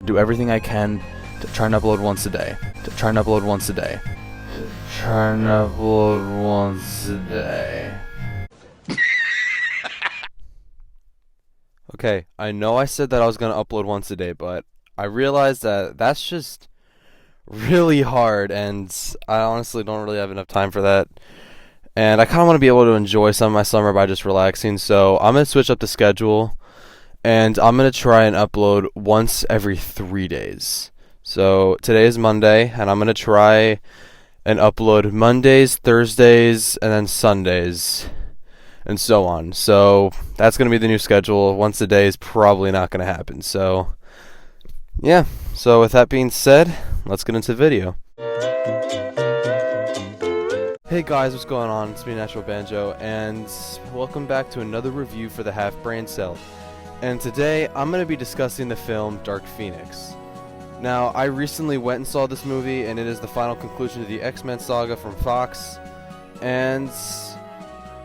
do everything I can to try and upload once a day. Try and upload once a day. Okay, I know I said that I was going to upload once a day, but I realized that that's just really hard, and I honestly don't really have enough time for that. And I kind of want to be able to enjoy some of my summer by just relaxing, so I'm going to switch up the schedule, and I'm going to try and upload once every 3 days. So today is Monday, and I'm going to try and upload Mondays, Thursdays, and then Sundays, and so on. So that's going to be the new schedule. Once a day is probably not going to happen. So yeah, so with that being said, let's get into the video. Hey guys, what's going on? It's me, Natural Banjo, and welcome back to another review for the Half Brain Cell. And today, I'm going to be discussing the film Dark Phoenix. Now, I recently went and saw this movie, and it is the final conclusion to the X-Men saga from Fox. And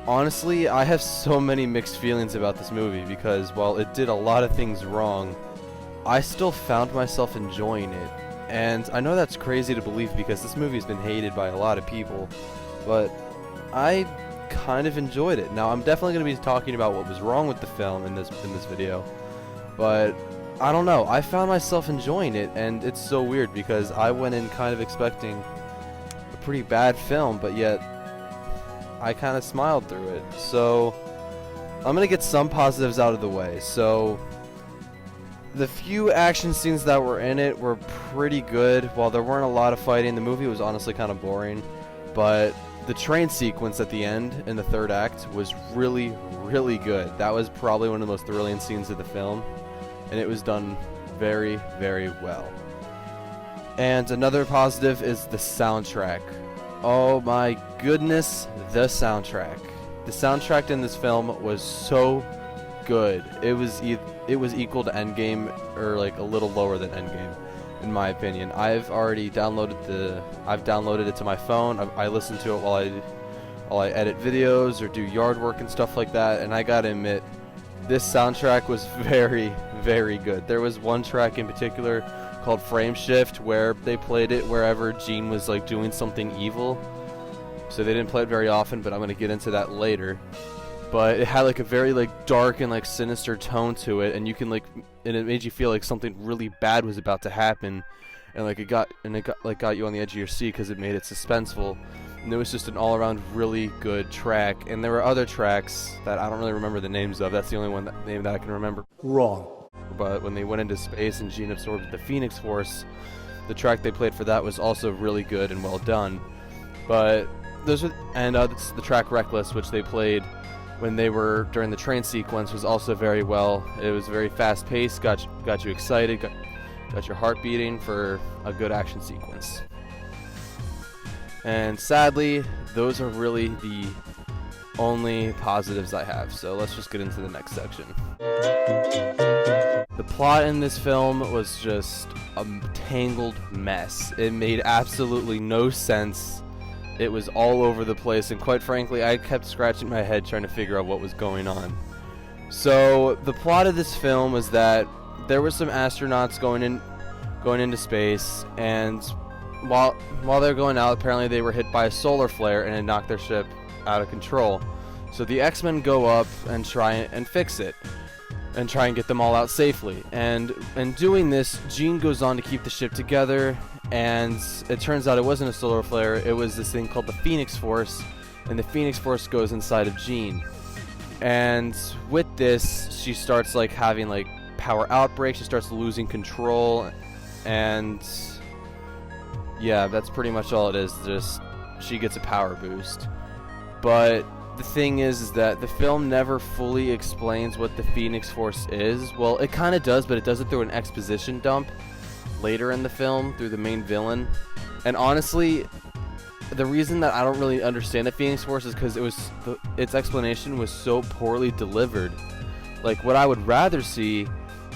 honestly, I have so many mixed feelings about this movie, because while it did a lot of things wrong, I still found myself enjoying it. And I know that's crazy to believe because this movie has been hated by a lot of people, but I kind of enjoyed it. Now, I'm definitely going to be talking about what was wrong with the film in this video, but I don't know. I found myself enjoying it, and it's so weird because I went in kind of expecting a pretty bad film, but yet I kind of smiled through it. So I'm going to get some positives out of the way. So the few action scenes that were in it were pretty good. While there weren't a lot of fighting, the movie was honestly kind of boring, but the train sequence at the end in the third act was really, really good. That was probably one of the most thrilling scenes of the film, and it was done very, very well. And another positive is the soundtrack. Oh my goodness, the soundtrack. The soundtrack in this film was so good. It was equal to Endgame, or like a little lower than Endgame, in my opinion. I've downloaded it to my phone. I listen to it while I edit videos or do yard work and stuff like that, and I gotta admit, this soundtrack was very, very good. There was one track in particular called Frame Shift where they played it wherever Jean was like doing something evil. So they didn't play it very often, but I'm gonna get into that later. But it had like a very like dark and like sinister tone to it, and you can like, and it made you feel like something really bad was about to happen, and like it got you on the edge of your seat because it made it suspenseful. And it was just an all-around really good track. And there were other tracks that I don't really remember the names of. That's the only name that I can remember. Wrong. But when they went into space and Jean absorbed the Phoenix Force, the track they played for that was also really good and well done. But those are, and the track Reckless, which they played when they were during the train sequence, was also very well. It was very fast paced, got you excited, got your heart beating for a good action sequence. And sadly, those are really the only positives I have. So let's just get into the next section. The plot in this film was just a tangled mess. It made absolutely no sense. It was all over the place, and quite frankly, I kept scratching my head trying to figure out what was going on. So the plot of this film was that there were some astronauts going into space, and while they're going out, apparently they were hit by a solar flare and it knocked their ship out of control. So the X-Men go up and try and fix it, and try and get them all out safely. And in doing this, Jean goes on to keep the ship together, and it turns out it wasn't a solar flare, it was this thing called the Phoenix Force, and the Phoenix Force goes inside of Jean. And with this, she starts like having like power outbreaks, she starts losing control, and yeah, that's pretty much all it is. Just she gets a power boost. But the thing is that the film never fully explains what the Phoenix Force is. Well, it kind of does, but it does it through an exposition dump later in the film through the main villain. And honestly, the reason that I don't really understand the Phoenix Force is because its explanation was so poorly delivered. Like, what I would rather see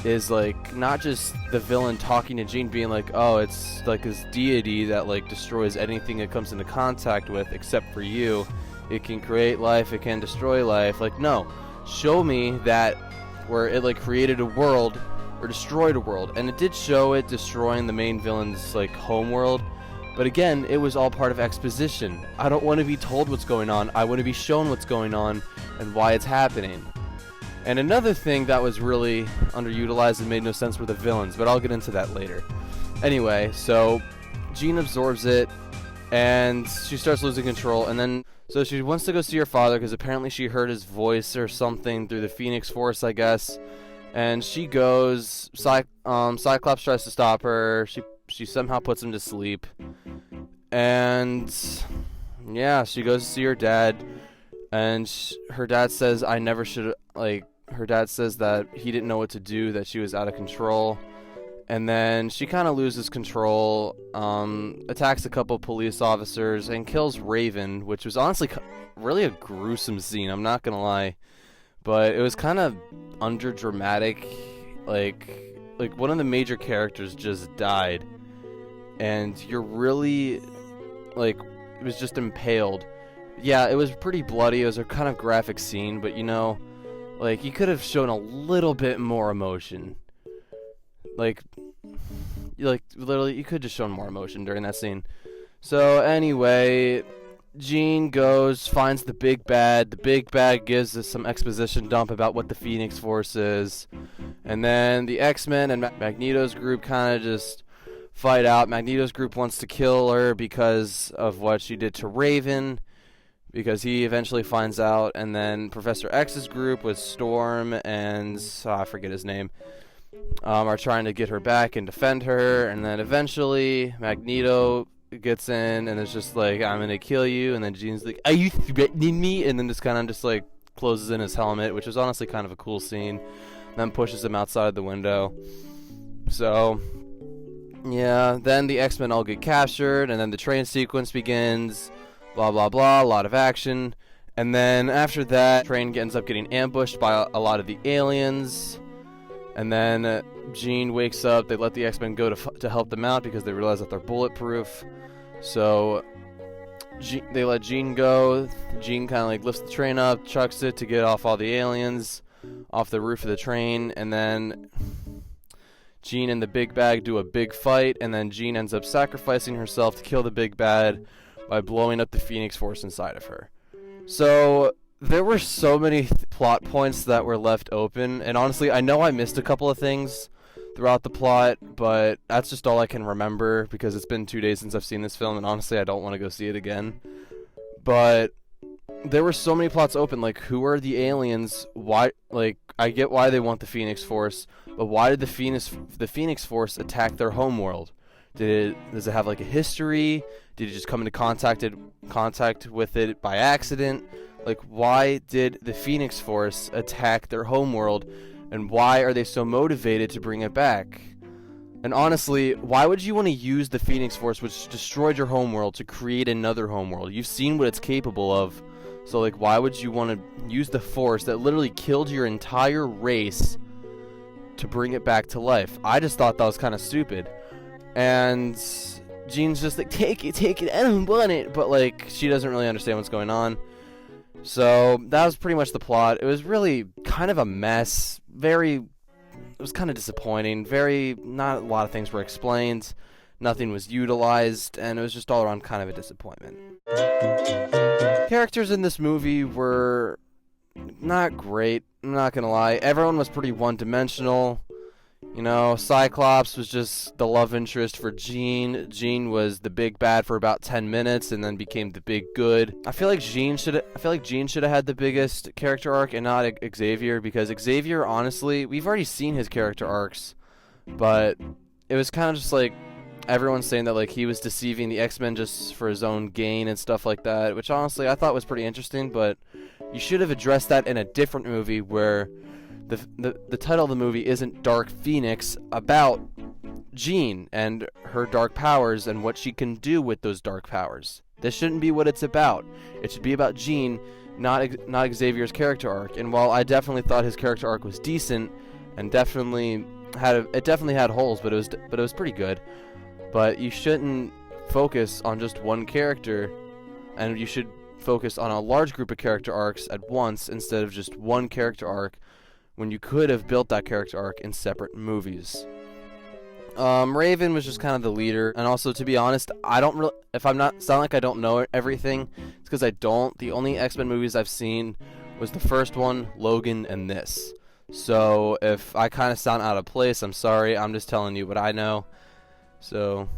is like not just the villain talking to Jean being like, oh, it's like this deity that like destroys anything it comes into contact with except for you. It can create life, it can destroy life. Like, no, show me that where it like created a world or destroyed a world, and it did show it destroying the main villain's like home world. But again, it was all part of exposition. I don't want to be told what's going on. I want to be shown what's going on and why it's happening. And another thing that was really underutilized and made no sense were the villains, but I'll get into that later. Anyway, so Jean absorbs it, and she starts losing control, and then so she wants to go see her father because apparently she heard his voice or something through the Phoenix Force, I guess. And she goes. Cyclops tries to stop her. She somehow puts him to sleep, and yeah, she goes to see her dad, and her dad says, "I never should." Her dad says that he didn't know what to do, that she was out of control. And then she kind of loses control, attacks a couple police officers, and kills Raven, which was honestly really a gruesome scene, I'm not gonna lie. But it was kind of underdramatic, like one of the major characters just died, and you're really, it was just impaled. Yeah, it was pretty bloody, it was a kind of graphic scene, but you could have shown a little bit more emotion. Literally, you could just shown more emotion during that scene. So anyway, Jean goes, finds the big bad. The big bad gives us some exposition dump about what the Phoenix Force is. And then the X-Men and Magneto's group kind of just fight out. Magneto's group wants to kill her because of what she did to Raven, because he eventually finds out. And then Professor X's group with Storm and I forget his name, are trying to get her back and defend her, and then eventually Magneto gets in and is just like, "I'm gonna kill you," and then Jean's like, "Are you threatening me?" and then just kind of just closes in his helmet, which is honestly kind of a cool scene, and then pushes him outside the window. So yeah, then the X-Men all get captured, and then the train sequence begins, blah blah blah, a lot of action, and then after that, train ends up getting ambushed by a lot of the aliens. And then Jean wakes up. They let the X-Men go to help them out because they realize that they're bulletproof. So they let Jean go. Jean kind of lifts the train up, chucks it to get off all the aliens off the roof of the train. And then Jean and the big bad do a big fight. And then Jean ends up sacrificing herself to kill the big bad by blowing up the Phoenix Force inside of her. So there were so many plot points that were left open, and honestly, I know I missed a couple of things throughout the plot, but that's just all I can remember because it's been 2 days since I've seen this film, and honestly, I don't want to go see it again. But there were so many plots open, who are the aliens? Why? I get why they want the Phoenix Force, but why did the Phoenix Force attack their homeworld? Does it have a history? Did it just come into contact with it by accident? Why did the Phoenix Force attack their homeworld, and why are they so motivated to bring it back? And honestly, why would you want to use the Phoenix Force, which destroyed your homeworld, to create another homeworld? You've seen what it's capable of, so why would you want to use the Force that literally killed your entire race to bring it back to life? I just thought that was kind of stupid. And Jean's just take it, I don't want it, but she doesn't really understand what's going on. So that was pretty much the plot. It was really kind of a mess. It was kind of disappointing. Not a lot of things were explained. Nothing was utilized, and it was just all around kind of a disappointment. Characters in this movie were not great, I'm not gonna lie. Everyone was pretty one-dimensional. Cyclops was just the love interest for Jean. Jean was the big bad for about 10 minutes and then became the big good. I feel like Jean should have had the biggest character arc and not Xavier, because Xavier, honestly, we've already seen his character arcs, but it was kind of just everyone's saying that he was deceiving the X-Men just for his own gain and stuff like that, which honestly I thought was pretty interesting, but you should have addressed that in a different movie where the title of the movie isn't Dark Phoenix, about Jean and her dark powers and what she can do with those dark powers. This shouldn't be what it's about. It should be about Jean, not Xavier's character arc. And while I definitely thought his character arc was decent and definitely had holes, but it was pretty good. But you shouldn't focus on just one character, and you should focus on a large group of character arcs at once instead of just one character arc when you could have built that character arc in separate movies. Raven was just kind of the leader, and also, to be honest, I don't really, if I'm not sound like I don't know everything, it's because I don't. The only X-Men movies I've seen was the first one, Logan, and this. So if I kind of sound out of place, I'm sorry. I'm just telling you what I know. So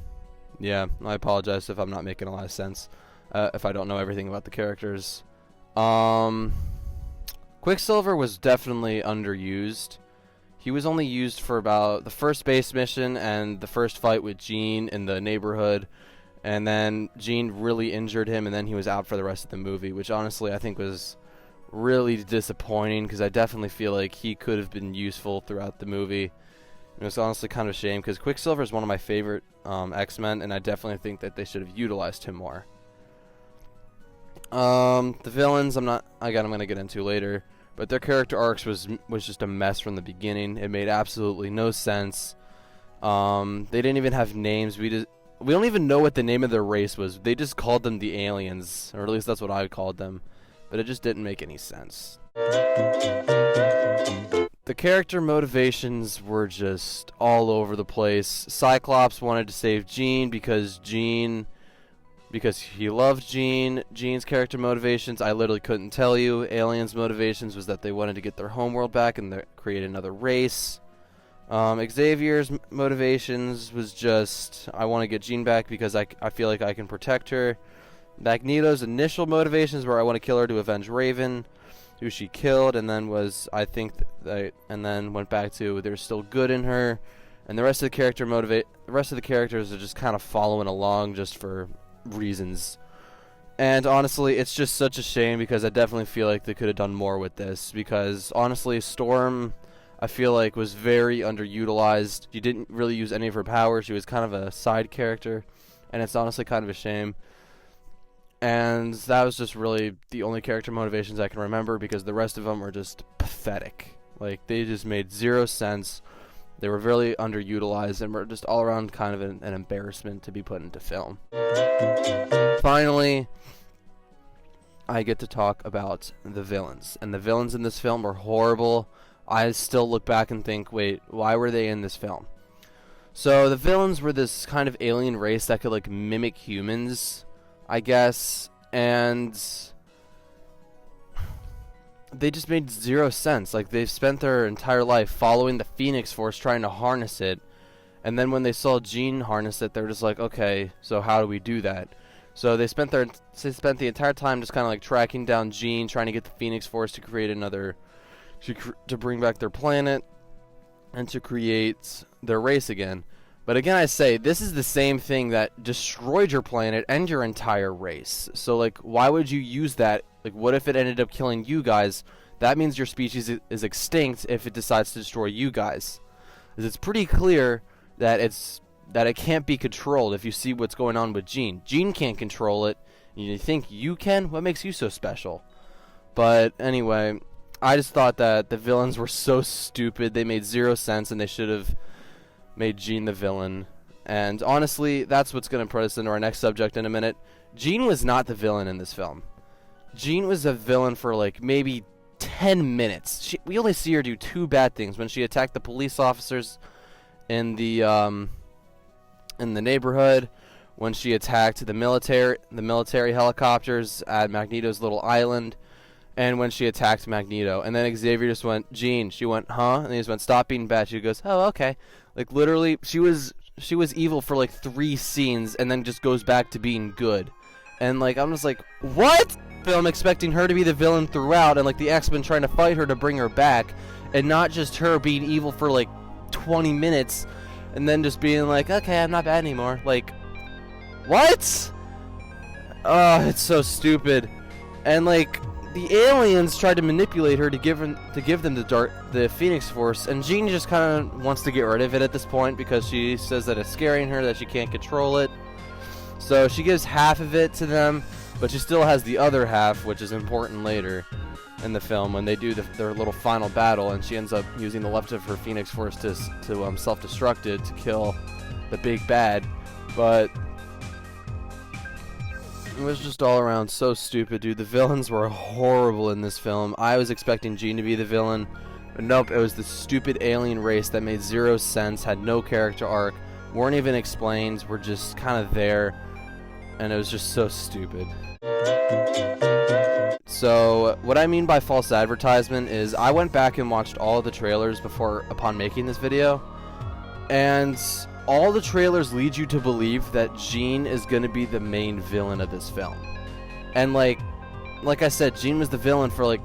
yeah, I apologize if I'm not making a lot of sense, if I don't know everything about the characters. Quicksilver was definitely underused. He was only used for about the first base mission and the first fight with Jean in the neighborhood, and then Jean really injured him, and then he was out for the rest of the movie, which honestly I think was really disappointing, because I definitely feel like he could have been useful throughout the movie. It was honestly kind of a shame, because Quicksilver is one of my favorite X-Men, and I definitely think that they should have utilized him more. The villains, I'm going to get into later. But their character arcs was just a mess from the beginning. It made absolutely no sense. They didn't even have names. We don't even know what the name of their race was. They just called them the aliens, or at least that's what I called them. But it just didn't make any sense. The character motivations were just all over the place. Cyclops wanted to save Jean because he loved Jean. Jean's character motivations, I literally couldn't tell you. Aliens' motivations was that they wanted to get their homeworld back and create another race. Xavier's motivations was just, I want to get Jean back because I feel like I can protect her. Magneto's initial motivations were I want to kill her to avenge Raven, who she killed, and then and then went back to there's still good in her. And the rest of the characters are just kind of following along just for reasons. And honestly, it's just such a shame, because I definitely feel like they could have done more with this, because honestly, Storm, I feel like, was very underutilized. She didn't really use any of her powers. She was kind of a side character, and it's honestly kind of a shame. And that was just really the only character motivations I can remember, because the rest of them were just pathetic. Like, they just made zero sense. They were really underutilized and were just all around kind of an embarrassment to be put into film. Finally, I get to talk about the villains. And the villains in this film were horrible. I still look back and think, wait, why were they in this film? So the villains were this kind of alien race that could like mimic humans, I guess. And they just made zero sense. Like, they've spent their entire life following the Phoenix Force, trying to harness it, and then when they saw Jean harness it, they're just like, okay, so how do we do that? So they spent the entire time just kind of like tracking down Jean, trying to get the Phoenix Force to create to bring back their planet and to create their race again. But again, I say, this is the same thing that destroyed your planet and your entire race. So, like, why would you use that? Like, what if it ended up killing you guys? That means your species is extinct if it decides to destroy you guys. Because it's pretty clear that it can't be controlled if you see what's going on with Jean. Jean can't control it. You think you can? What makes you so special? But anyway, I just thought that the villains were so stupid. They made zero sense, and they should have made Jean the villain. And honestly, that's what's going to put us into our next subject in a minute. Jean was not the villain in this film. Jean was a villain for like maybe 10 minutes. We only see her do two bad things: when she attacked the police officers in the neighborhood, when she attacked the military helicopters at Magneto's little island, and when she attacked Magneto. And then Xavier just went, Jean. She went, huh? And he just went, stop being bad. She goes, oh, okay. Like, literally, she was evil for like 3 scenes, and then just goes back to being good. And like, I'm just like, what? I'm expecting her to be the villain throughout, and like the X-Men trying to fight her to bring her back, and not just her being evil for like 20 minutes, and then just being like, okay, I'm not bad anymore. Like, what? Oh, it's so stupid. And like, the aliens tried to manipulate her to give them the Phoenix Force, and Jean just kind of wants to get rid of it at this point because she says that it's scaring her, that she can't control it. So she gives half of it to them, but she still has the other half, which is important later in the film when they do their little final battle, and she ends up using the left of her Phoenix Force to self-destruct it to kill the big bad. But it was just all around so stupid, dude. The villains were horrible in this film. I was expecting Jean to be the villain, But nope, it was the stupid alien race that made zero sense, had no character arc, weren't even explained, were just kind of there, and it was just so stupid. So, what I mean by false advertisement is I went back and watched all of the trailers upon making this video, and all the trailers lead you to believe that Jean is going to be the main villain of this film. And like I said, Jean was the villain for like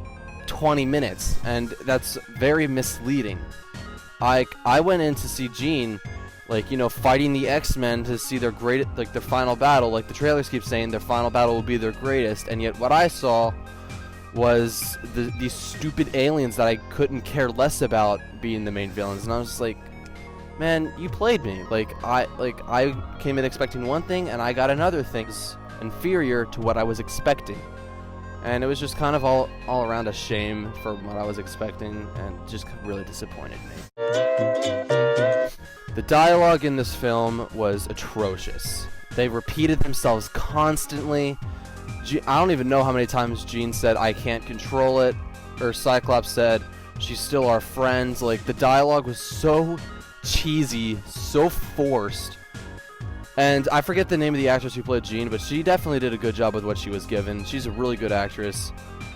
20 minutes, and that's very misleading. I went in to see Jean, like, you know, fighting the X-Men to see their final battle. Like the trailers keep saying their final battle will be their greatest, and yet what I saw was these stupid aliens that I couldn't care less about being the main villains. And I was just like, man, you played me. I came in expecting one thing, and I got another thing inferior to what I was expecting. And it was just kind of all around a shame for what I was expecting, and just really disappointed me. The dialogue in this film was atrocious. They repeated themselves constantly. I don't even know how many times Jean said, "I can't control it," or Cyclops said, "She's still our friend." Like, the dialogue was so cheesy, so forced. And I forget the name of the actress who played Jean, but she definitely did a good job with what she was given. She's a really good actress,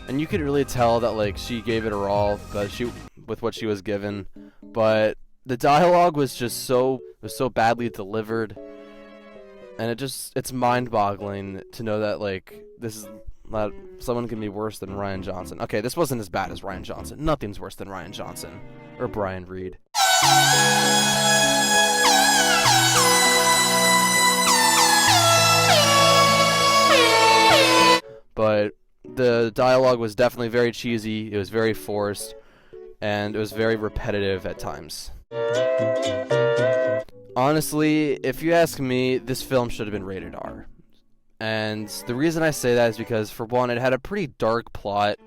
and you could really tell that, like, she gave it her all, but with what she was given. But the dialogue was just so badly delivered, and it's mind-boggling to know that, like, someone can be worse than Rian Johnson. Okay, this wasn't as bad as Rian Johnson. Nothing's worse than Rian Johnson or Brian Reed. But the dialogue was definitely very cheesy, it was very forced, and it was very repetitive at times. Honestly, if you ask me, this film should have been rated R. And the reason I say that is because, for one, it had a pretty dark plot.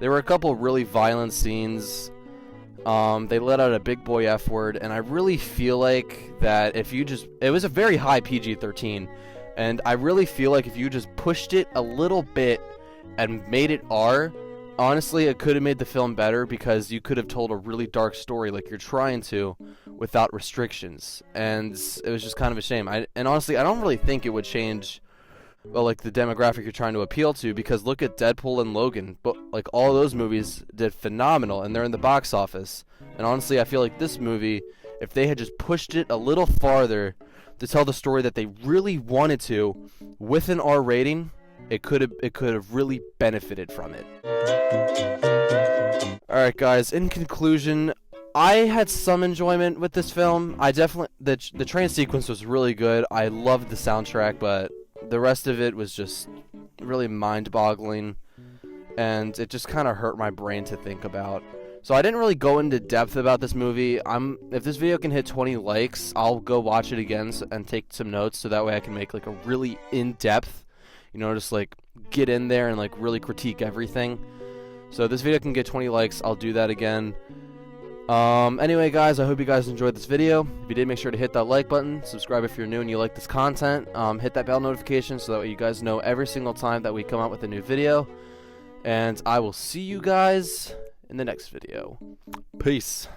There were a couple really violent scenes. They let out a big boy F word, and I really feel like that it was a very high PG-13. And I really feel like if you just pushed it a little bit and made it R, honestly, it could have made the film better, because you could have told a really dark story like you're trying to without restrictions. And it was just kind of a shame. And honestly, I don't really think it would change, well, like, the demographic you're trying to appeal to, because look at Deadpool and Logan. But, like, all those movies did phenomenal, and they're in the box office. And honestly, I feel like this movie, if they had just pushed it a little farther to tell the story that they really wanted to, with an R rating, it could have really benefited from it. Alright guys, in conclusion, I had some enjoyment with this film. The train sequence was really good. I loved the soundtrack, but the rest of it was just really mind-boggling, and it just kind of hurt my brain to think about. So I didn't really go into depth about this movie. If this video can hit 20 likes, I'll go watch it again and take some notes, so that way I can make, like, a really in-depth, you know, just, like, get in there and, like, really critique everything. So if this video can get 20 likes, I'll do that again. Anyway guys, I hope you guys enjoyed this video. If you did, make sure to hit that like button, subscribe if you're new and you like this content, hit that bell notification so that way you guys know every single time that we come out with a new video. And I will see you guys in the next video. Peace.